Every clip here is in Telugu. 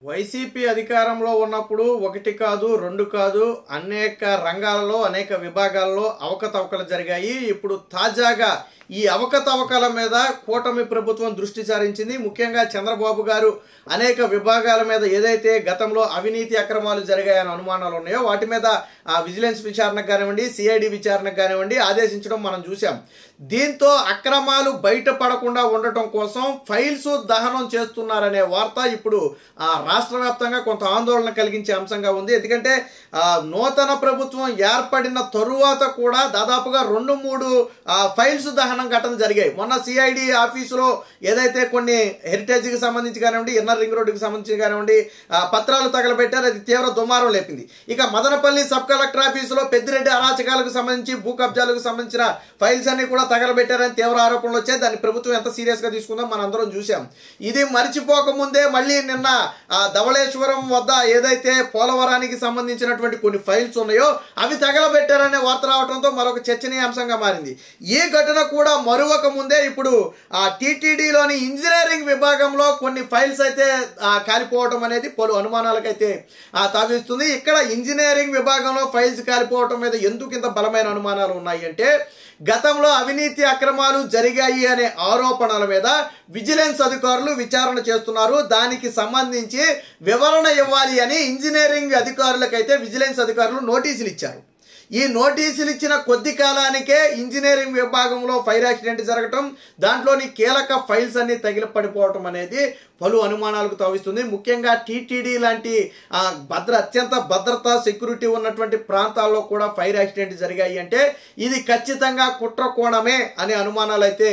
వైసీపీ అధికారంలో ఉన్నప్పుడు ఒకటి కాదు రెండు కాదు అనేక రంగాలలో అనేక విభాగాల్లో అవకతవకలు జరిగాయి. ఇప్పుడు తాజాగా ఈ అవకతవకల మీద కూటమి ప్రభుత్వం దృష్టి సారించింది. ముఖ్యంగా చంద్రబాబు గారు అనేక విభాగాల మీద ఏదైతే గతంలో అవినీతి అక్రమాలు జరిగాయని అనుమానాలు ఉన్నాయో వాటి మీద విజిలెన్స్ విచారణకు కానివ్వండి, సిఐడి విచారణకు కానివ్వండి ఆదేశించడం మనం చూసాం. దీంతో అక్రమాలు బయటపడకుండా ఉండటం కోసం ఫైల్స్ దహనం చేస్తున్నారనే వార్త ఇప్పుడు రాష్ట్ర వ్యాప్తంగా కొంత ఆందోళన కలిగించే అంశంగా ఉంది. ఎందుకంటే నూతన ప్రభుత్వం ఏర్పడిన తరువాత కూడా దాదాపుగా 2-3 ఫైల్స్ దహనం ఘటన జరిగాయి. మొన్న సిఐడి ఆఫీసులో ఏదైతే కొన్ని హెరిటేజ్కి సంబంధించి కానివ్వండి, ఇన్నర్ రింగ్ రోడ్డుకి సంబంధించి కానివ్వండి పత్రాలు తగలబెట్టారు. అది తీవ్ర దుమారం లేపింది. ఇక మదనపల్లి సబ్ కలెక్టర్ ఆఫీసులో పెద్దిరెడ్డి అరాచకాలకు సంబంధించి భూ కబ్జాలకు సంబంధించిన ఫైల్స్ అన్ని కూడా తగలబెట్టారని తీవ్ర ఆరోపణలు వచ్చాయి. దాన్ని ప్రభుత్వం ఎంత సీరియస్ గా తీసుకుందో మనం అందరం చూసాం. ఇది మరిచిపోకముందే మళ్ళీ నిన్న ధవళేశ్వరం వద్ద ఏదైతే పోలవరానికి సంబంధించినటువంటి కొన్ని ఫైల్స్ ఉన్నాయో అవి తగలబెట్టారనే వార్త రావడంతో మరొక చర్చనీయాంశంగా మారింది. ఈ ఘటన కూడా మరొక ముందే ఇప్పుడు టీటీడీలోని ఇంజనీరింగ్ విభాగంలో కొన్ని ఫైల్స్ అయితే కాలిపోవడం అనేది పలు అనుమానాలకైతే తావిస్తుంది. ఇక్కడ ఇంజనీరింగ్ విభాగంలో ఫైల్స్ కాలిపోవడం మీద ఎందుకు ఇంత బలమైన అనుమానాలు ఉన్నాయి అంటే, గతంలో అవినీతి అక్రమాలు జరిగాయి అనే ఆరోపణల మీద విజిలెన్స్ అధికారులు విచారణ చేస్తున్నారు. దానికి సంబంధించి వివరణ ఇవ్వాలి అని ఇంజనీరింగ్ అధికారులకైతే విజిలెన్స్ అధికారులు నోటీసులు ఇచ్చారు. ఈ నోటీసులు ఇచ్చిన కొద్ది కాలానికే ఇంజనీరింగ్ విభాగంలో ఫైర్ యాక్సిడెంట్ జరగటం, దాంట్లోని కీలక ఫైల్స్ అన్ని తగిలి పడిపోవటం అనేది పలు అనుమానాలకు తావిస్తుంది. ముఖ్యంగా టీటీడీ లాంటి అత్యంత భద్రత సెక్యూరిటీ ఉన్నటువంటి ప్రాంతాల్లో కూడా ఫైర్ యాక్సిడెంట్ జరిగాయి అంటే ఇది ఖచ్చితంగా కుట్ర కోణమే అనే అనుమానాలు అయితే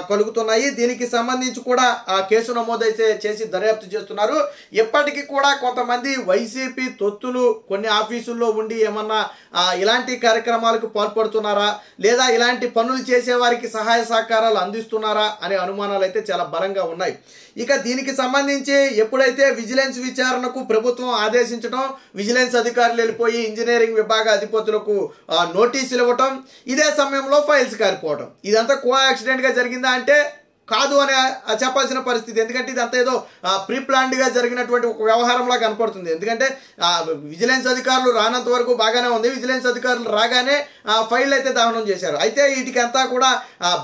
కలుగుతున్నాయి. దీనికి సంబంధించి కూడా కేసు నమోదైతే చేసి దర్యాప్తు చేస్తున్నారు. ఇప్పటికీ కూడా కొంతమంది వైసీపీ తొత్తులు కొన్ని ఆఫీసుల్లో ఉండి ఏమన్నా ఇలాంటి కార్యక్రమాలకు పాల్పడుతున్నారా, లేదా ఇలాంటి పనులు చేసే వారికి సహాయ సహకారాలు అందిస్తున్నారా అనే అనుమానాలు అయితే చాలా బలంగా ఉన్నాయి. ఇక దీనికి సంబంధించి ఎప్పుడైతే విజిలెన్స్ విచారణకు ప్రభుత్వం ఆదేశించడం, విజిలెన్స్ అధికారులు వెళ్ళిపోయి ఇంజనీరింగ్ విభాగ అధిపతులకు నోటీసులు ఇవ్వటం, ఇదే సమయంలో ఫైల్స్ కాలిపోవడం, ఇదంతా కో యాక్సిడెంట్ గా జరిగిందా అంటే కాదు అని చెప్పాల్సిన పరిస్థితి. ఎందుకంటే ఇదంతా ఏదో ప్రీ ప్లాన్డ్ గా జరిగినటువంటి ఒక వ్యవహారంలా కనపడుతుంది. ఎందుకంటే విజిలెన్స్ అధికారులు రానంత వరకు బాగానే ఉంది. విజిలెన్స్ అధికారులు రాగానే ఫైల్ అయితే దహనం చేశారు. అయితే వీటికి అంతా కూడా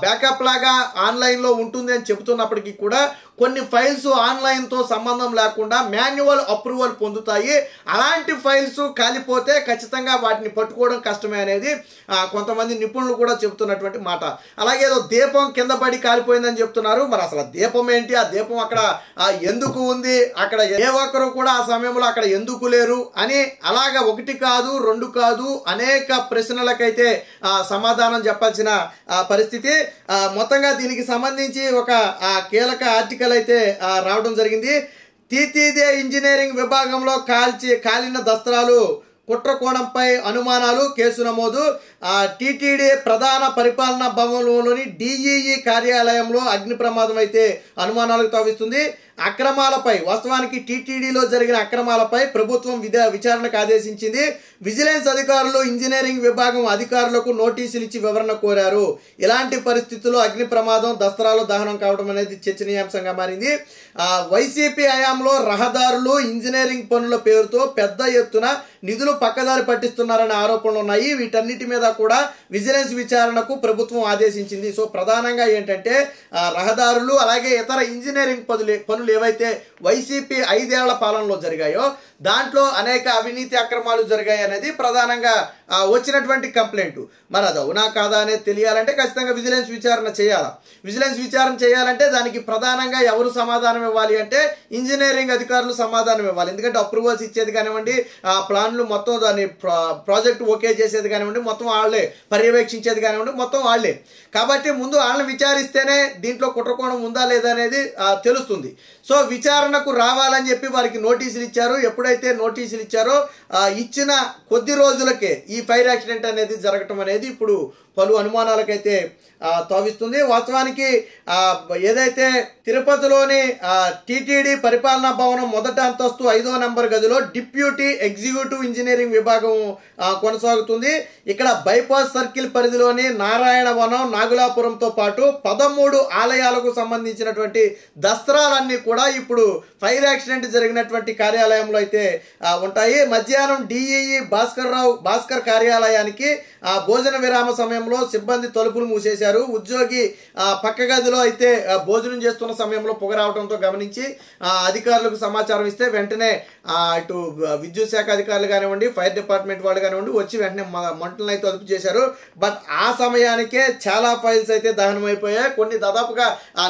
బ్యాకప్ లాగా ఆన్లైన్ లో ఉంటుంది అని చెబుతున్నప్పటికీ కూడా కొన్ని ఫైల్స్ ఆన్లైన్ తో సంబంధం లేకుండా మాన్యువల్ అప్రూవల్ పొందుతాయి. అలాంటి ఫైల్స్ కాలిపోతే ఖచ్చితంగా వాటిని పట్టుకోవడం కష్టమే అనేది కొంతమంది నిపుణులు కూడా చెబుతున్నటువంటి మాట. అలాగే ఏదో దీపం కింద పడి కాలిపోయిందని చెప్తున్నారు. మరి అసలు దీపం ఏంటి, ఆ దీపం అక్కడ ఎందుకు ఉంది, అక్కడ ఏ ఒక్కరు కూడా ఆ సమయంలో అక్కడ ఎందుకు లేరు అని అలాగా ఒకటి కాదు రెండు కాదు అనేక ప్రశ్నలకైతే సమాధానం చెప్పాల్సిన పరిస్థితి. మొత్తంగా దీనికి సంబంధించి ఒక కీలక ఆర్టికల్ అయితే రావడం జరిగింది. తీతీదే ఇంజనీరింగ్ విభాగంలో కాలిన దస్త్రాలు, కుట్ర కోణంపై అనుమానాలు, కేసు నమోదు. టీటీడీ ప్రధాన పరిపాలనా భవనంలోని డిఈఈ కార్యాలయంలో అగ్ని ప్రమాదం అయితే అనుమానాలకు తావిస్తుంది. అక్రమాలపై, వాస్తవానికి టీటీడీలో జరిగిన అక్రమాలపై ప్రభుత్వం విచారణకు ఆదేశించింది. విజిలెన్స్ అధికారులు ఇంజనీరింగ్ విభాగం అధికారులకు నోటీసులు ఇచ్చి వివరణ కోరారు. ఇలాంటి పరిస్థితుల్లో అగ్ని ప్రమాదం, దస్త్రాలు దహనం కావడం అనేది చర్చనీయాంశంగా మారింది. వైసీపీ హయాంలో రహదారులు, ఇంజనీరింగ్ పనుల పేరుతో పెద్ద ఎత్తున నిధులు పక్కదారి పట్టిస్తున్నారనే ఆరోపణలు ఉన్నాయి. వీటన్నిటి మీద కూడా విజిలెన్స్ విచారణకు ప్రభుత్వం ఆదేశించింది. సో ప్రధానంగా ఏంటంటే రహదారులు అలాగే ఇతర ఇంజనీరింగ్ పనులు ఏవైతే వైసీపీ 5 ఏళ్ల పాలనలో జరిగాయో దాంట్లో అనేక అవినీతి అక్రమాలు జరిగాయి అనేది ప్రధానంగా వచ్చినటువంటి కంప్లైంట్. మరి అది అవునా కాదా అనేది తెలియాలంటే ఖచ్చితంగా విజిలెన్స్ విచారణ చేయాలా. విజిలెన్స్ విచారణ చేయాలంటే దానికి ప్రధానంగా ఎవరు సమాధానం ఇవ్వాలి అంటే ఇంజనీరింగ్ అధికారులు సమాధానం ఇవ్వాలి. ఎందుకంటే అప్రూవల్స్ ఇచ్చేది కానివ్వండి, ప్లాన్లు మొత్తం దాన్ని ప్రాజెక్ట్ ఓకే చేసేది కానివ్వండి, మొత్తం వాళ్ళే పర్యవేక్షించేది కానివ్వండి, మొత్తం వాళ్ళే. కాబట్టి ముందు వాళ్ళని విచారిస్తేనే దీంట్లో కుట్రకోణం ఉందా లేదా అనేది తెలుస్తుంది. సో విచారణకు రావాలని చెప్పి వారికి నోటీసులు ఇచ్చారు. ఎప్పుడైతే నోటీసులు ఇచ్చారో ఇచ్చిన కొద్ది రోజులకే ఈ ఫైర్ యాక్సిడెంట్ అనేది జరగటం అనేది ఇప్పుడు పలు అనుమానాలకైతే తావిస్తుంది. వాస్తవానికి ఏదైతే తిరుపతిలోని టీటీడీ పరిపాలనా భవనం మొదటి అంతస్తు 5వ నెంబర్ గదిలో డిప్యూటీ ఎగ్జిక్యూటివ్ ఇంజనీరింగ్ విభాగం కొనసాగుతుంది. ఇక్కడ బైపాస్ సర్కిల్ పరిధిలోని నారాయణవనం, నాగులాపురంతో పాటు 13 ఆలయాలకు సంబంధించినటువంటి దస్త్రాలన్నీ కూడా ఇప్పుడు ఫైర్ యాక్సిడెంట్ జరిగినటువంటి కార్యాలయంలో అయితే ఉంటాయి. మధ్యాహ్నం డిఈఈ భాస్కర్ కార్యాలయానికి భోజన విరామ సమయంలో సిబ్బంది తలుపులు మూసేశారు. ఉద్యోగి పక్క గదిలో అయితే భోజనం చేస్తున్న సమయంలో పొగ రావడంతో గమనించి అధికారులకు సమాచారం ఇస్తే వెంటనే ఇటు విద్యుత్ శాఖ అధికారులు కానివ్వండి, ఫైర్ డిపార్ట్మెంట్ వాళ్ళు కానివ్వండి వచ్చి వెంటనే మంటలను అయితే అదుపు చేశారు. బట్ ఆ సమయానికే చాలా ఫైల్స్ అయితే దహనం అయిపోయాయి. కొన్ని దాదాపుగా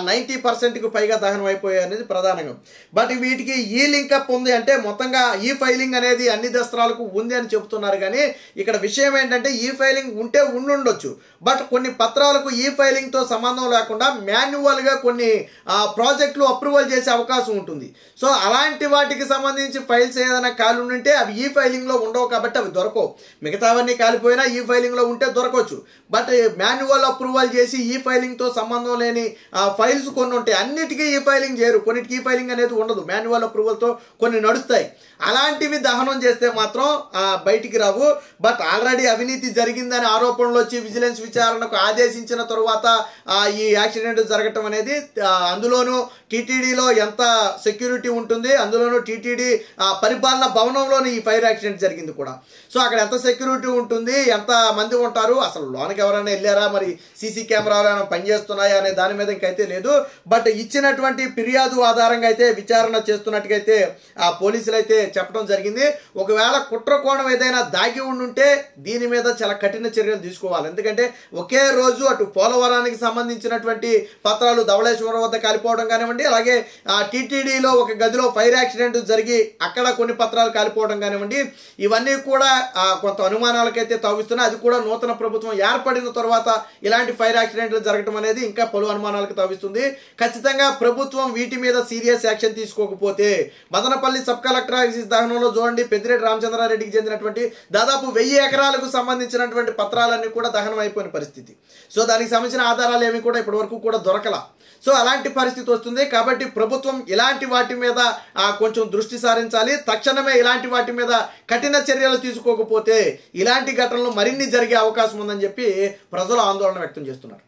90%కు పైగా దహనం అయిపోయాయి అనేది ప్రధానంగా. బట్ వీటికి ఈ లింకప్ ఉంది అంటే మొత్తంగా ఈ ఫైలింగ్ అనేది అన్ని దస్త్రాలకు ఉంది అని చెబుతున్నారు. కానీ ఇక్కడ విషయం ఏంటంటే ఈ ఫైలింగ్ ఉంటే ఉండొచ్చు, బట్ కొన్ని పత్రాలకు ఈ ఫైలింగ్ తో సంబంధం లేకుండా మాన్యువల్ గా కొన్ని ప్రాజెక్టులు అప్రూవల్ చేసే అవకాశం ఉంటుంది. సో అలాంటి వాటికి సంబంధించి ఫైల్స్ ఏదైనా ఖాళీ ఉంటే అవి ఈ ఫైలింగ్ లో ఉండవు కాబట్టి అవి దొరకవు. మిగతావన్నీ కాలిపోయినా ఈ ఫైలింగ్ లో ఉంటే దొరకవచ్చు. బట్ మాన్యువల్ అప్రూవల్ చేసి ఈ ఫైలింగ్ తో సంబంధం లేని ఫైల్స్ కొన్ని ఉంటాయి. అన్నిటికీ ఈ ఫైలింగ్ చేయరు, కొన్నిటికి ఈ ఫైలింగ్ అనేది ఉండదు. మాన్యువల్ అప్రూవల్ తో కొన్ని నడుస్తాయి. అలాంటివి దహనం చేస్తే మాత్రం బయటికి రావు. బట్ ఆల్రెడీ అవినీతి జరిగిందని ఆరోపణలు వచ్చి విజిలెన్స్ విచారణకు ఆదేశించిన తరువాత ఈ యాక్సిడెంట్ జరగటం అనేది, అందులోనూ టీటీడీలో ఎంత సెక్యూరిటీ ఉంటుంది, అందులోనూ టీటీడీ పరిపాలన భవనంలోని ఈ ఫైర్ యాక్సిడెంట్ జరిగింది కూడా. సో అక్కడ ఎంత సెక్యూరిటీ ఉంటుంది, ఎంత మంది ఉంటారు, అసలు లోనికి ఎవరైనా వెళ్ళారా, మరి సీసీ కెమెరాలు ఏమైనా పనిచేస్తున్నాయా అనే దాని మీద ఇంకైతే లేదు. బట్ ఇచ్చినటువంటి ఫిర్యాదు ఆధారంగా అయితే విచారణ చేస్తున్నట్టుగా అయితే పోలీసులు అయితే చెప్పడం జరిగింది. ఒకవేళ కుట్ర కోణం ఏదైనా దాగి ఉండుంటే దీని మీద చాలా కఠిన చర్యలు తీసుకోవాలి. ఎందుకంటే ఒకే రోజు అటు పోలవరానికి సంబంధించినటువంటి పత్రాలు ధవళేశ్వరం వద్ద కాలిపోవడం కానివ్వండి, అలాగే టీటీడీలో ఒక గదిలో ఫైర్ యాక్సిడెంట్ జరిగి అక్కడ కొన్ని పత్రాలు కాలిపోవడం కానివ్వండి, ఇవన్నీ కూడా కొంత అనుమానాలకైతే తావిస్తున్నాయి. అది కూడా నూతన ప్రభుత్వం ఏర్పడిన తర్వాత ఇలాంటి ఫైర్ యాక్సిడెంట్లు జరగడం అనేది ఇంకా పలు అనుమానాలకు తావిస్తుంది. ఖచ్చితంగా ప్రభుత్వం వీటి మీద సీరియస్ యాక్షన్ తీసుకోకపోతే మదనపల్లి సబ్ కలెక్టర్ ఆఫీస్ దహనంలో చూడండి, పెద్దిరెడ్డి రామచంద్రారెడ్డికి చెందినటువంటి దాదాపు 1000 ఎకరాలకు సంబంధించినటువంటి పత్రాలన్నీ కూడా దహనం అయిపోయిన పరిస్థితి. సో దానికి సంబంధించిన ఆధారాలు ఏమి కూడా ఇప్పటి వరకు కూడా దొరకల. సో అలాంటి పరిస్థితి వస్తుంది. కాబట్టి ప్రభుత్వం ఇలాంటి వాటి మీద కొంచెం దృష్టి సారించాలి. తక్షణమే ఇలాంటి వాటి మీద కఠిన చర్యలు తీసుకోకపోతే ఇలాంటి ఘటనలు మరిన్ని జరిగే అవకాశం ఉందని చెప్పి ప్రజలు ఆందోళన వ్యక్తం చేస్తున్నారు.